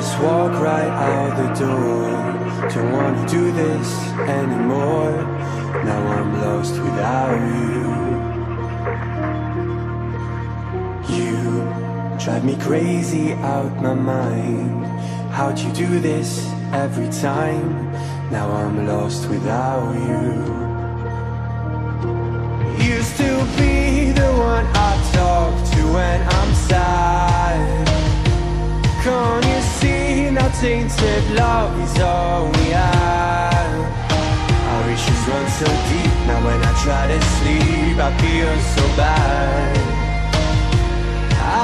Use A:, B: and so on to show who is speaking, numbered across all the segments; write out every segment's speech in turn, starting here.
A: just walk right out the door. Don't wanna do this anymore. Now I'm lost without you. You drive me crazy out my mind. How'd you do this every time? Now I'm lost without you. Used to be the one I talk to when I'm sad. Can't you see now tainted love is all we have? Our issues run so deep, now when I try to sleep I feel so bad.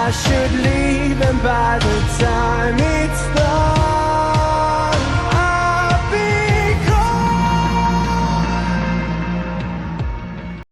A: I should leave, and by the time it's done